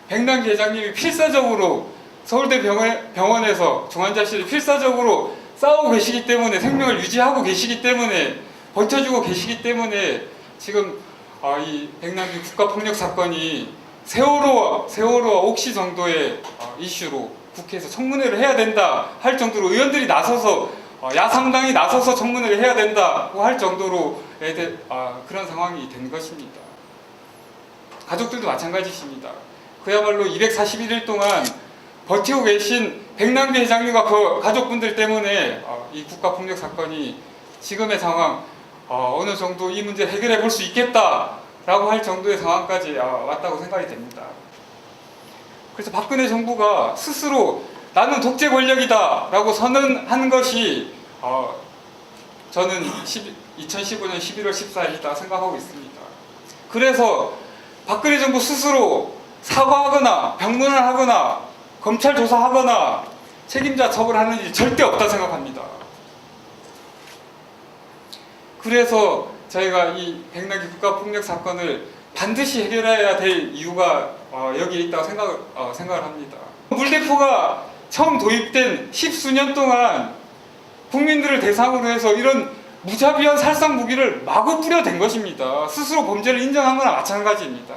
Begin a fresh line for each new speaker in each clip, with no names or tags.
백남기 회장님이 필사적으로 서울대 병원에서 중환자실에 필사적으로 싸우고 계시기 때문에, 생명을 유지하고 계시기 때문에, 버텨주고 계시기 때문에 지금 이 백남기 국가폭력 사건이 세월호와 옥시 정도의 이슈로 국회에서 청문회를 해야 된다 할 정도로 의원들이 나서서, 야삼당이 나서서 청문회를 해야 된다고 할 정도로 그런 상황이 된 것입니다. 가족들도 마찬가지십니다. 그야말로 241일 동안 버티고 계신 백남기 회장님과 그 가족분들 때문에 이 국가폭력 사건이 지금의 상황, 어느 정도 이 문제 해결해 볼 수 있겠다라고 할 정도의 상황까지 왔다고 생각이 됩니다. 그래서 박근혜 정부가 스스로 나는 독재 권력이다 라고 선언한 것이 저는 2015년 11월 14일이다 생각하고 있습니다. 그래서 박근혜 정부 스스로 사과하거나 병문안하거나 검찰 조사하거나 책임자 처벌하는 일이 절대 없다 생각합니다. 그래서 저희가 이 백남기 국가폭력 사건을 반드시 해결해야 될 이유가 여기에 있다고 생각을 합니다. 물대포가 처음 도입된 10수년 동안 국민들을 대상으로 해서 이런 무자비한 살상 무기를 마구 뿌려댄 것입니다. 스스로 범죄를 인정한 거나 마찬가지입니다.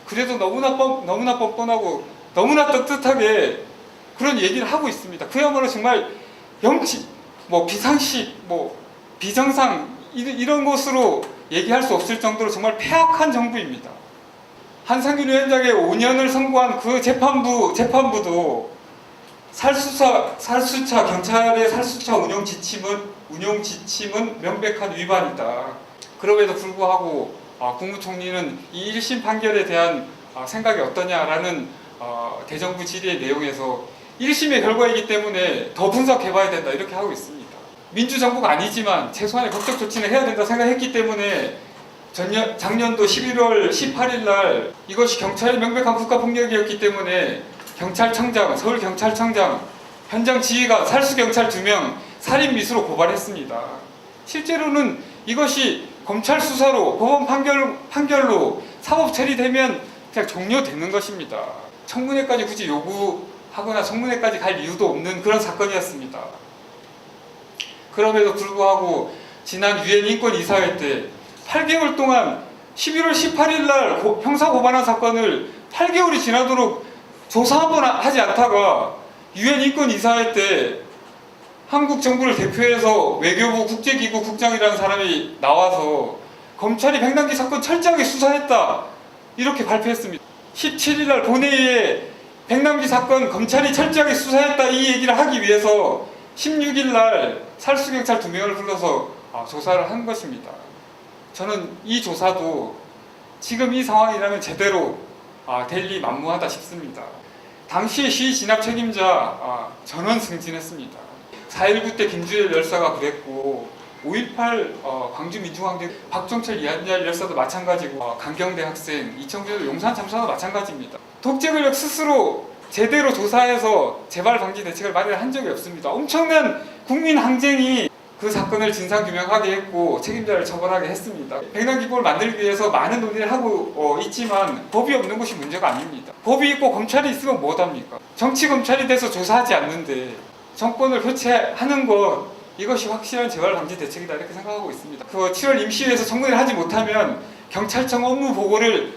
그래도 너무나 뻔뻔하고 너무나 떳떳하게 그런 얘기를 하고 있습니다. 그야말로 정말 영치, 비상식, 비정상 이런 것으로 얘기할 수 없을 정도로 정말 폐악한 정부입니다. 한상균 위원장의 5년을 선고한 그 재판부도 경찰의 살수차 운용 지침은 명백한 위반이다. 그럼에도 불구하고 국무총리는 이 1심 판결에 대한 생각이 어떠냐라는 대정부 질의의 내용에서 1심의 결과이기 때문에 더 분석해봐야 된다 이렇게 하고 있습니다. 민주정부가 아니지만 최소한의 법적 조치는 해야 된다 생각했기 때문에 작년도 11월 18일 날 이것이 경찰의 명백한 국가폭력이었기 때문에 서울경찰청장, 현장 지휘관, 살수경찰 2명 살인미수로 고발했습니다. 실제로는 이것이 검찰 수사로 법원 판결로 사법 처리되면 그냥 종료되는 것입니다. 청문회까지 굳이 요구하거나 청문회까지 갈 이유도 없는 그런 사건이었습니다. 그럼에도 불구하고 지난 유엔 인권이사회 때 8개월 동안 11월 18일 날 형사 고발한 사건을 8개월이 지나도록 조사 한번 하지 않다가 유엔 인권이사회 때 한국 정부를 대표해서 외교부 국제기구 국장이라는 사람이 나와서 검찰이 백남기 사건 철저하게 수사했다 이렇게 발표했습니다. 17일 날 본회의에 백남기 사건 검찰이 철저하게 수사했다 이 얘기를 하기 위해서 16일 날 살수경찰 2명을 불러서 조사를 한 것입니다. 저는 이 조사도 지금 이 상황이라면 제대로 될 리 만무하다 싶습니다. 당시의 시위 진압 책임자 전원 승진했습니다. 4.19 때 김주열 열사가 그랬고 5.18 광주민중항쟁 박종철 이한열 열사도 마찬가지고 강경대 학생, 이청준 용산 참사도 마찬가지입니다. 독재 권력 스스로 제대로 조사해서 재발 방지 대책을 마련한 적이 없습니다. 엄청난 국민 항쟁이 그 사건을 진상규명하게 했고 책임자를 처벌하게 했습니다. 백남기법을 만들기 위해서 많은 논의를 하고 있지만 법이 없는 것이 문제가 아닙니다. 법이 있고 검찰이 있으면 뭐합니까? 정치검찰이 돼서 조사하지 않는데 정권을 교체하는 것 이것이 확실한 재발 방지 대책이다 이렇게 생각하고 있습니다. 그 7월 임시회에서 청문회를 하지 못하면 경찰청 업무 보고를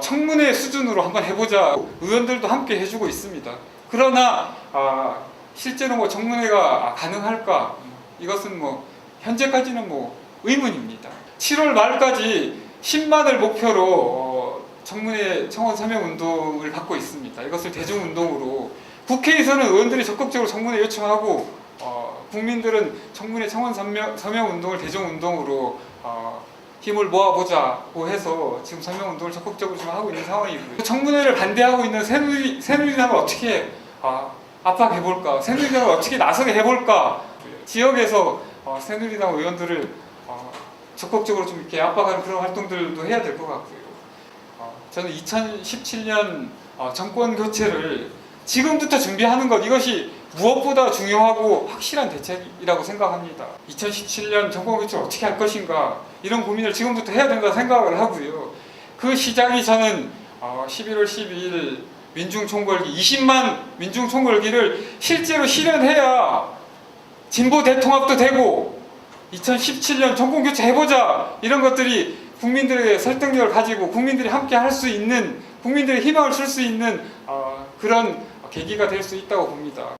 청문회 수준으로 한번 해보자 의원들도 함께 해주고 있습니다. 그러나 실제로 청문회가 가능할까 이것은 현재까지는 의문입니다. 7월 말까지 10만을 목표로 청문회 청원 서명 운동을 받고 있습니다. 이것을 대중운동으로 국회에서는 의원들이 적극적으로 청문회 요청하고 국민들은 청문회 청원 서명 운동을 대중운동으로 힘을 모아보자고 해서 지금 서명운동을 적극적으로 지금 하고 있는 상황이고요. 청문회를 반대하고 있는 새누리당을 어떻게 압박해볼까? 새누리당을 어떻게 나서게 해볼까? 지역에서 새누리당 의원들을 적극적으로 좀 이렇게 압박하는 그런 활동들도 해야 될 것 같고요. 저는 2017년 정권 교체를 지금부터 준비하는 것 이것이 무엇보다 중요하고 확실한 대책이라고 생각합니다. 2017년 정권 교체를 어떻게 할 것인가 이런 고민을 지금부터 해야 된다 생각을 하고요. 그 시작이 저는 11월 12일 민중총궐기 20만 민중총궐기를 실제로 실현해야 진보 대통합도 되고 2017년 정권교체 해보자 이런 것들이 국민들에게 설득력을 가지고 국민들이 함께 할 수 있는 국민들의 희망을 줄 수 있는 그런 계기가 될 수 있다고 봅니다.